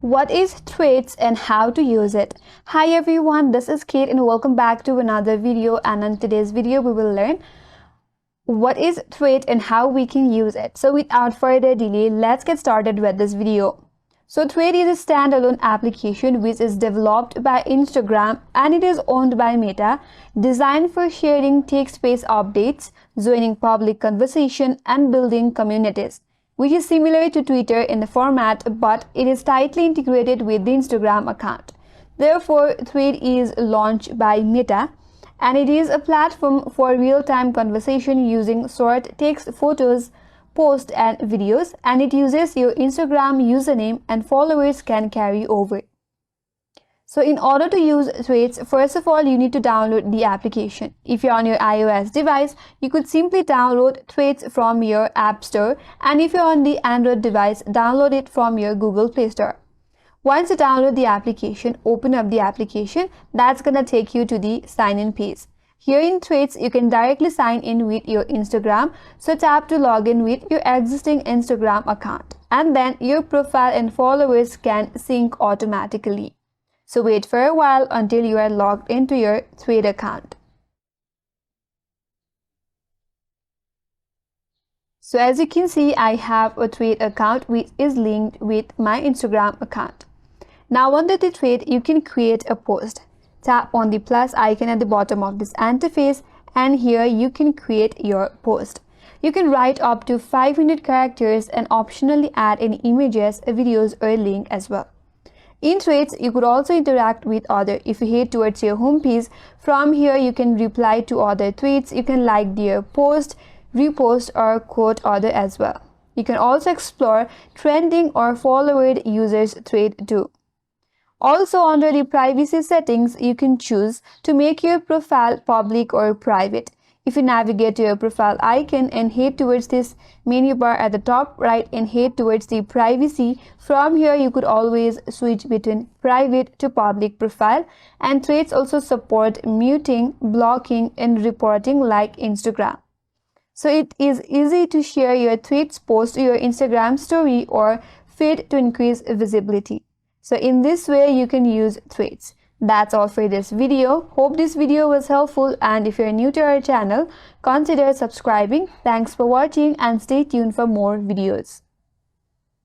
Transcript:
What is Threads and how to use it? Hi everyone, this is Kate and welcome back to another video, and in today's video we will learn what is Threads and how we can use it. So without further delay, let's get started with this video. So Threads is a standalone application which is developed by Instagram and it is owned by Meta, designed for sharing text-based updates, joining public conversation and building communities, which is similar to Twitter in the format, but it is tightly integrated with the Instagram account. Therefore, Threads is launched by Meta, and it is a platform for real-time conversation using short text, photos, posts, and videos, and it uses your Instagram username and followers can carry over. So in order to use Threads, first of all, you need to download the application. If you're on your iOS device, you could simply download Threads from your App Store, and if you're on the Android device, download it from your Google Play Store. Once you download the application, open up the application. That's gonna take you to the sign-in page. Here in Threads, you can directly sign in with your Instagram. So tap to log in with your existing Instagram account, and then your profile and followers can sync automatically. So wait for a while until you are logged into your Threads account. So as you can see, I have a Threads account which is linked with my Instagram account. Now under the Threads, you can create a post. Tap on the plus icon at the bottom of this interface, and here you can create your post. You can write up to 500 characters and optionally add any images, videos, or link as well. In Threads, you could also interact with others. If you head towards your home page, from here you can reply to other tweets, you can like their post, repost, or quote other as well. You can also explore trending or followed users' thread too. Also under the privacy settings, you can choose to make your profile public or private. If you navigate to your profile icon and head towards this menu bar at the top right and head towards the privacy, from here you could always switch between private to public profile, and Threads also support muting, blocking, and reporting like Instagram. So it is easy to share your Threads post to your Instagram story or feed to increase visibility. So in this way you can use Threads. That's all for this video. Hope this video was helpful, and if you're new to our channel, consider subscribing. Thanks for watching and stay tuned for more videos.